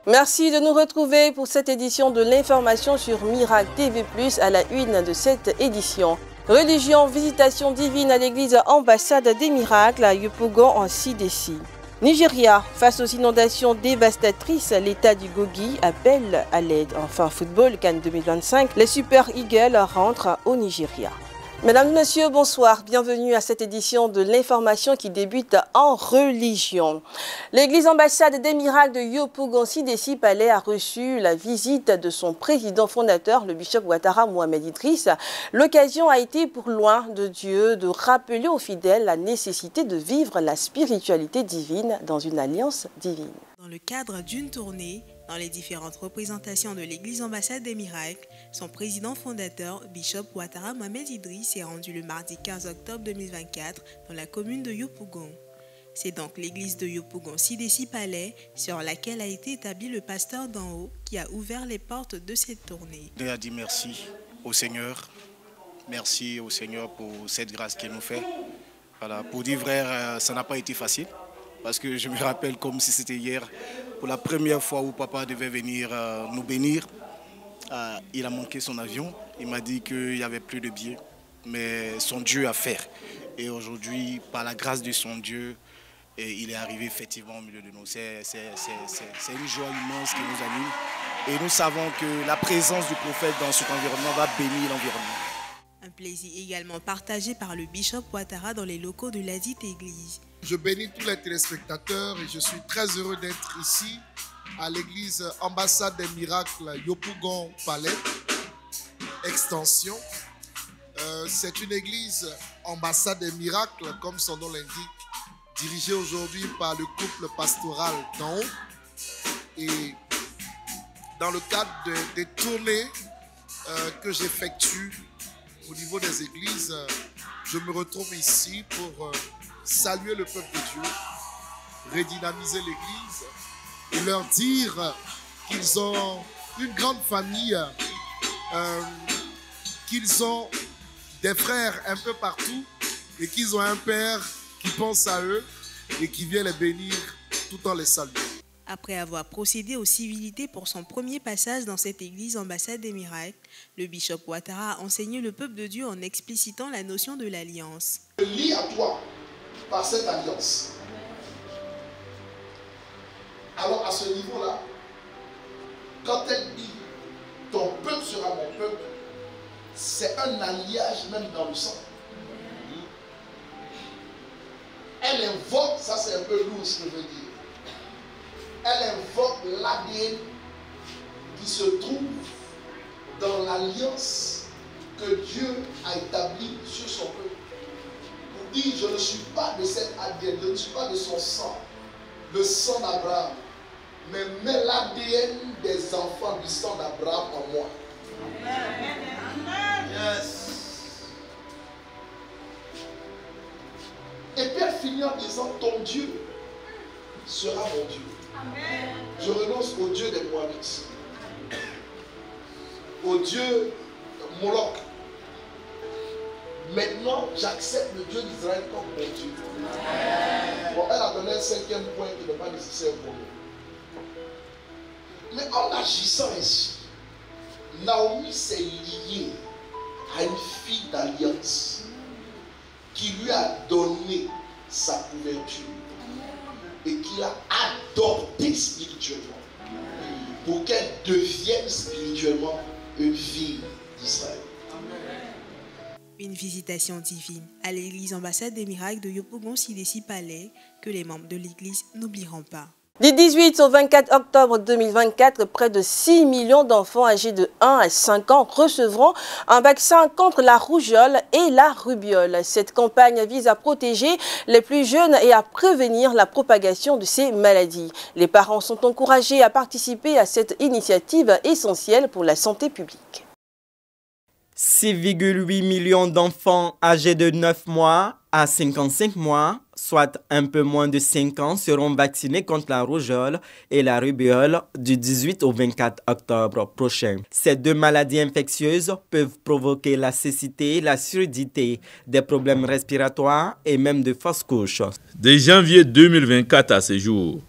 Merci de nous retrouver pour cette édition de l'information sur Miracle TV+, à la une de cette édition. Religion, visitation divine à l'église ambassade des miracles à Yopougon en Sidessi. Nigeria, face aux inondations dévastatrices, l'État du Kogi appelle à l'aide. Enfin, football, CAN 2025, les Super Eagles rentrent au Nigeria. Mesdames et messieurs, bonsoir. Bienvenue à cette édition de l'information qui débute en religion. L'église ambassade des miracles de Yopougon Sidessi Palais a reçu la visite de son président fondateur, le bishop Ouattara Mohamed Idriss. L'occasion a été pour loin de Dieu de rappeler aux fidèles la nécessité de vivre la spiritualité divine dans une alliance divine. Dans le cadre d'une tournée, dans les différentes représentations de l'église ambassade des miracles, son président fondateur, bishop Ouattara Mohamed Idriss, est rendu le mardi 15 octobre 2024 dans la commune de Yopougon. C'est donc l'église de Yopougon Sidessi Palais sur laquelle a été établi le pasteur d'en haut qui a ouvert les portes de cette tournée. Je a dit merci au Seigneur. Merci au Seigneur pour cette grâce qu'il nous fait. Voilà, pour dire vrai, ça n'a pas été facile. Parce que je me rappelle comme si c'était hier, pour la première fois où papa devait venir nous bénir, il a manqué son avion. Il m'a dit qu'il n'y avait plus de billets, mais son Dieu a fait. Et aujourd'hui, par la grâce de son Dieu, il est arrivé effectivement au milieu de nous. C'est une joie immense qui nous anime. Et nous savons que la présence du prophète dans cet environnement va bénir l'environnement. Un plaisir également partagé par le bishop Ouattara dans les locaux de ladite église. Je bénis tous les téléspectateurs et je suis très heureux d'être ici à l'église ambassade des miracles Yopougon Palais, extension. C'est une église ambassade des miracles, comme son nom l'indique, dirigée aujourd'hui par le couple pastoral d'en haut. Et dans le cadre des tournées que j'effectue au niveau des églises, je me retrouve ici pour saluer le peuple de Dieu, redynamiser l'église et leur dire qu'ils ont une grande famille, qu'ils ont des frères un peu partout et qu'ils ont un père qui pense à eux et qui vient les bénir tout en les saluant. Après avoir procédé aux civilités pour son premier passage dans cette église ambassade des miracles, le bishop Ouattara a enseigné le peuple de Dieu en explicitant la notion de l'alliance. Je lie à toi par cette alliance. Alors à ce niveau-là, quand elle dit ton peuple sera mon peuple, c'est un alliage même dans le sang. Elle invoque, ça c'est un peu lourd ce que je veux dire, elle invoque l'ADN qui se trouve dans l'alliance que Dieu a établie sur son peuple. Pour dire, je ne suis pas de cet ADN, je ne suis pas de son sang, le sang d'Abraham, mais mets l'ADN des enfants du sang d'Abraham en moi. Amen. Yes. Et Père finit en disant, ton Dieu sera mon Dieu. Amen. Je renonce au Dieu des Moabites, au Dieu Moloch. Maintenant, j'accepte le Dieu d'Israël comme mon Dieu. Amen. Bon, elle a donné un cinquième point qui n'est pas nécessaire pour nous. Mais en agissant ainsi, Naomi s'est liée à une fille d'alliance qui lui a donné sa couverture et qui l'a adoptée spirituellement pour qu'elle devienne spirituellement une fille d'Israël. Une visitation divine à l'église ambassade des miracles de Yopougon Sidessi Palais que les membres de l'église n'oublieront pas. Du 18 au 24 octobre 2024, près de 6 millions d'enfants âgés de 1 à 5 ans recevront un vaccin contre la rougeole et la rubiole. Cette campagne vise à protéger les plus jeunes et à prévenir la propagation de ces maladies. Les parents sont encouragés à participer à cette initiative essentielle pour la santé publique. 6,8 millions d'enfants âgés de 9 mois à 55 mois, soit un peu moins de 5 ans, seront vaccinés contre la rougeole et la rubéole du 18 au 24 octobre prochain. Ces deux maladies infectieuses peuvent provoquer la cécité, la surdité, des problèmes respiratoires et même de fausses couches. De janvier 2024 à ce jour,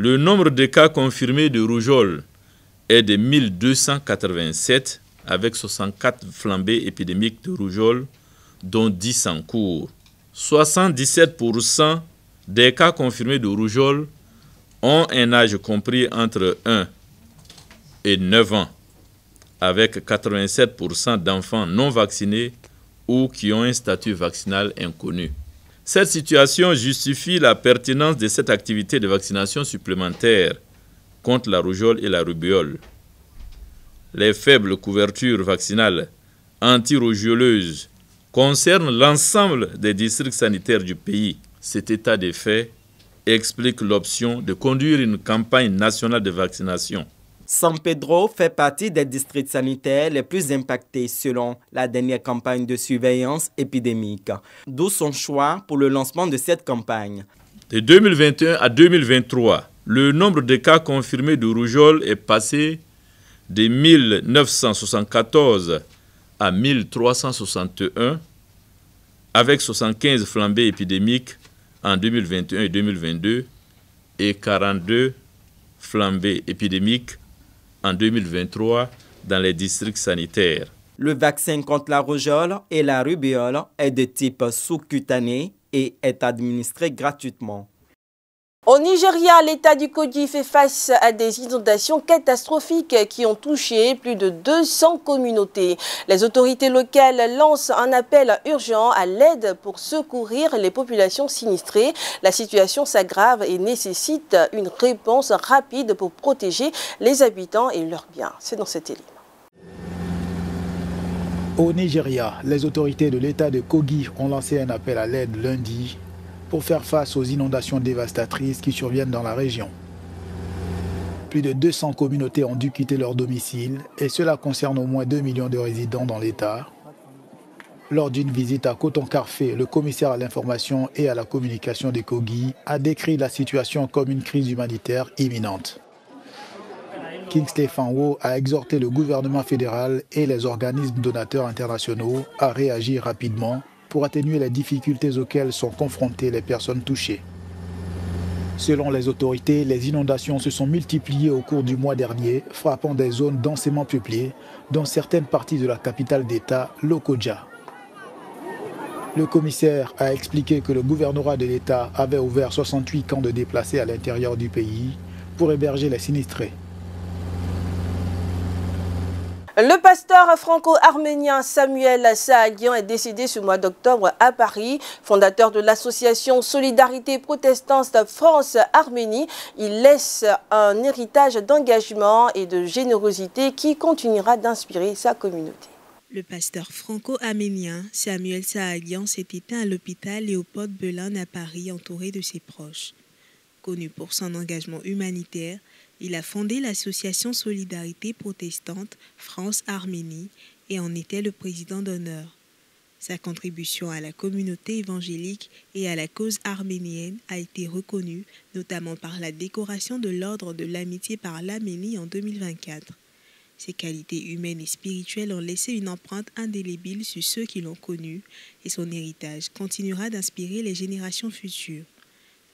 Le nombre de cas confirmés de rougeole est de 1287 avec 64 flambées épidémiques de rougeole, dont 10 en cours. 77% des cas confirmés de rougeole ont un âge compris entre 1 et 9 ans, avec 87% d'enfants non vaccinés ou qui ont un statut vaccinal inconnu. Cette situation justifie la pertinence de cette activité de vaccination supplémentaire contre la rougeole et la rubéole. Les faibles couvertures vaccinales anti-rougeoleuses concernent l'ensemble des districts sanitaires du pays. Cet état de fait explique l'option de conduire une campagne nationale de vaccination. San Pedro fait partie des districts sanitaires les plus impactés selon la dernière campagne de surveillance épidémique, d'où son choix pour le lancement de cette campagne. De 2021 à 2023, le nombre de cas confirmés de rougeole est passé de 1974 à 1361, avec 75 flambées épidémiques en 2021 et 2022 et 42 flambées épidémiques en 2023 dans les districts sanitaires. Le vaccin contre la rougeole et la rubéole est de type sous-cutané et est administré gratuitement. Au Nigeria, l'État du Kogi fait face à des inondations catastrophiques qui ont touché plus de 200 communautés. Les autorités locales lancent un appel urgent à l'aide pour secourir les populations sinistrées. La situation s'aggrave et nécessite une réponse rapide pour protéger les habitants et leurs biens. C'est dans cette élément. Au Nigeria, les autorités de l'État de Kogi ont lancé un appel à l'aide lundi pour faire face aux inondations dévastatrices qui surviennent dans la région. Plus de 200 communautés ont dû quitter leur domicile et cela concerne au moins 2 millions de résidents dans l'État. Lors d'une visite à Kotonkarfe, le commissaire à l'information et à la communication de Kogi a décrit la situation comme une crise humanitaire imminente. Kingsley Fanwo a exhorté le gouvernement fédéral et les organismes donateurs internationaux à réagir rapidement pour atténuer les difficultés auxquelles sont confrontées les personnes touchées. Selon les autorités, les inondations se sont multipliées au cours du mois dernier, frappant des zones densément peuplées, dont certaines parties de la capitale d'État, Lokoja. Le commissaire a expliqué que le gouvernorat de l'État avait ouvert 68 camps de déplacés à l'intérieur du pays pour héberger les sinistrés. Le pasteur franco-arménien Samuel Saagian est décédé ce mois d'octobre à Paris. Fondateur de l'association Solidarité protestante France-Arménie, il laisse un héritage d'engagement et de générosité qui continuera d'inspirer sa communauté. Le pasteur franco-arménien Samuel Saagian s'est éteint à l'hôpital Léopold Belin à Paris, entouré de ses proches. Connu pour son engagement humanitaire, il a fondé l'association Solidarité protestante France-Arménie et en était le président d'honneur. Sa contribution à la communauté évangélique et à la cause arménienne a été reconnue, notamment par la décoration de l'Ordre de l'Amitié par l'Arménie en 2024. Ses qualités humaines et spirituelles ont laissé une empreinte indélébile sur ceux qui l'ont connu et son héritage continuera d'inspirer les générations futures.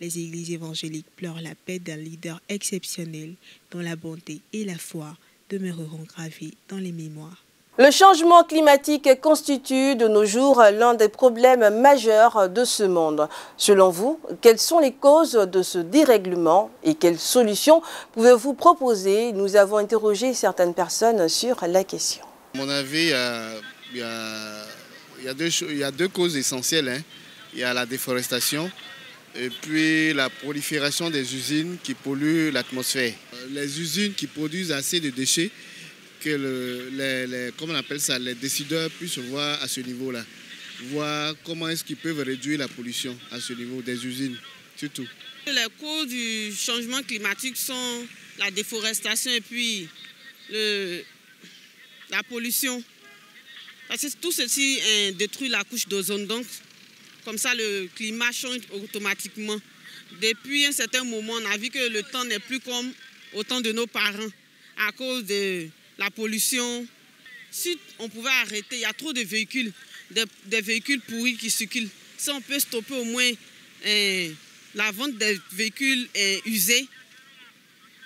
Les églises évangéliques pleurent la perte d'un leader exceptionnel dont la bonté et la foi demeureront gravées dans les mémoires. Le changement climatique constitue de nos jours l'un des problèmes majeurs de ce monde. Selon vous, quelles sont les causes de ce dérèglement et quelles solutions pouvez-vous proposer? Nous avons interrogé certaines personnes sur la question. À mon avis, il y a deux causes essentielles. Il y a la déforestation et puis la prolifération des usines qui polluent l'atmosphère. Les usines qui produisent assez de déchets que les décideurs puissent voir à ce niveau-là. Voir comment est-ce qu'ils peuvent réduire la pollution à ce niveau des usines, surtout. Les causes du changement climatique sont la déforestation et puis la pollution. Parce que tout ceci détruit la couche d'ozone. Donc, comme ça, le climat change automatiquement. Depuis un certain moment, on a vu que le temps n'est plus comme au temps de nos parents à cause de la pollution. Si on pouvait arrêter, il y a trop de véhicules, des véhicules pourris qui circulent. Si on peut stopper au moins la vente des véhicules usés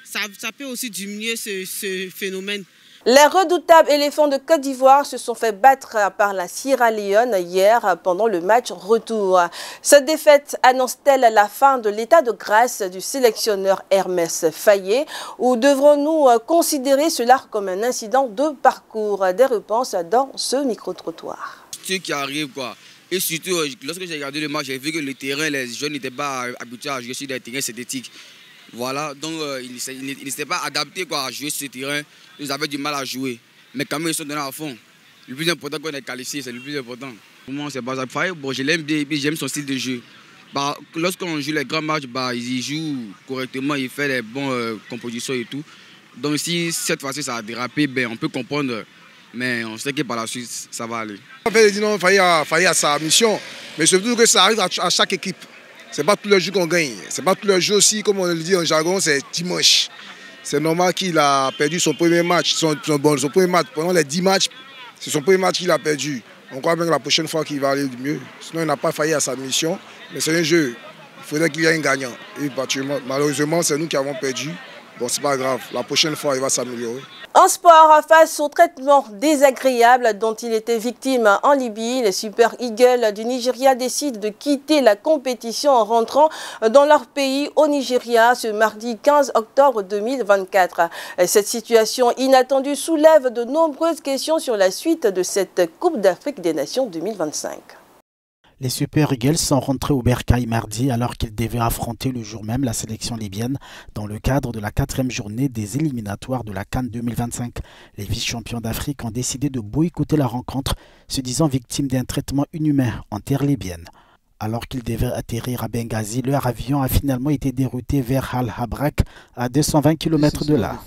ça peut aussi diminuer ce phénomène. Les redoutables éléphants de Côte d'Ivoire se sont fait battre par la Sierra Leone hier pendant le match retour. Cette défaite annonce-t-elle la fin de l'état de grâce du sélectionneur Hermès Faye, ou devrons-nous considérer cela comme un incident de parcours? Des réponses dans ce micro-trottoir. Ce qui arrive, quoi. Et surtout, lorsque j'ai regardé le match, j'ai vu que le terrain, les jeunes n'étaient pas habitués à jouer sur des terrains synthétiques. Voilà, donc ils n'étaient pas adaptés quoi, à jouer sur ce terrain. Ils avaient du mal à jouer. Mais quand même, ils sont donnés à fond. Le plus important qu'on est qualifié, c'est le plus important. Pour moi, c'est Basak Faye. Bon, je l'aime bien et j'aime son style de jeu. Bah, lorsqu'on joue les grands matchs, bah, il joue correctement, il fait les bonnes compositions et tout. Donc si cette fois-ci ça a dérapé, ben, on peut comprendre. Mais on sait que par la suite, ça va aller. En fait, non, Faye a sa mission. Mais surtout que ça arrive à chaque équipe. Ce n'est pas tous les jours qu'on gagne. Ce n'est pas tous les jours aussi, comme on le dit en jargon, c'est dimanche. C'est normal qu'il a perdu son premier match. Son premier match. Pendant les 10 matchs, c'est son premier match qu'il a perdu. On croit bien que la prochaine fois qu'il va aller mieux. Sinon, il n'a pas failli à sa mission. Mais c'est un jeu. Il faudrait qu'il y ait un gagnant. Et malheureusement, c'est nous qui avons perdu. Bon, c'est pas grave. La prochaine fois, il va s'améliorer. En sport, face au traitement désagréable dont il était victime en Libye, les Super Eagles du Nigeria décident de quitter la compétition en rentrant dans leur pays au Nigeria ce mardi 15 octobre 2024. Cette situation inattendue soulève de nombreuses questions sur la suite de cette Coupe d'Afrique des Nations 2025. Les Super Eagles sont rentrés au Bercail mardi alors qu'ils devaient affronter le jour même la sélection libyenne dans le cadre de la 4e journée des éliminatoires de la CAN 2025. Les vice-champions d'Afrique ont décidé de boycotter la rencontre, se disant victimes d'un traitement inhumain en terre libyenne. Alors qu'ils devaient atterrir à Benghazi, leur avion a finalement été dérouté vers Al-Habrak à 220 km de là.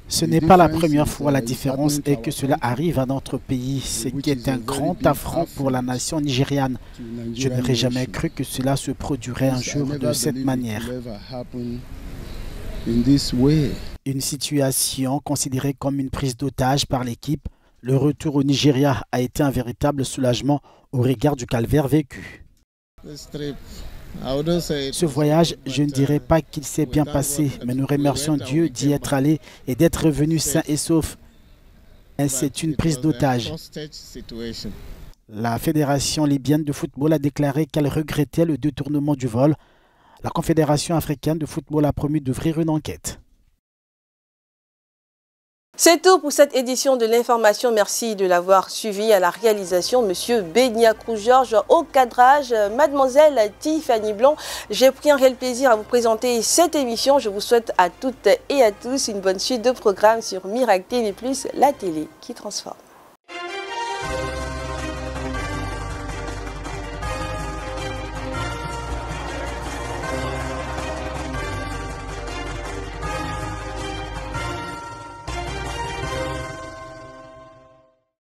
Ce n'est pas la première fois, la différence est que cela arrive à notre pays, ce qui est un grand affront pour la nation nigériane. Je n'aurais jamais cru que cela se produirait un jour de cette manière. Une situation considérée comme une prise d'otage par l'équipe, le retour au Nigeria a été un véritable soulagement au regard du calvaire vécu. Ce voyage, je ne dirais pas qu'il s'est bien passé, mais nous remercions Dieu d'y être allé et d'être revenu sain et sauf. C'est une prise d'otage. La Fédération libyenne de football a déclaré qu'elle regrettait le détournement du vol. La Confédération africaine de football a promis d'ouvrir une enquête. C'est tout pour cette édition de l'information. Merci de l'avoir suivi. À la réalisation, Monsieur Beniakou Georges, au cadrage, Mademoiselle Tiffany Blanc. J'ai pris un réel plaisir à vous présenter cette émission. Je vous souhaite à toutes et à tous une bonne suite de programmes sur Miracle TV+, la télé qui transforme.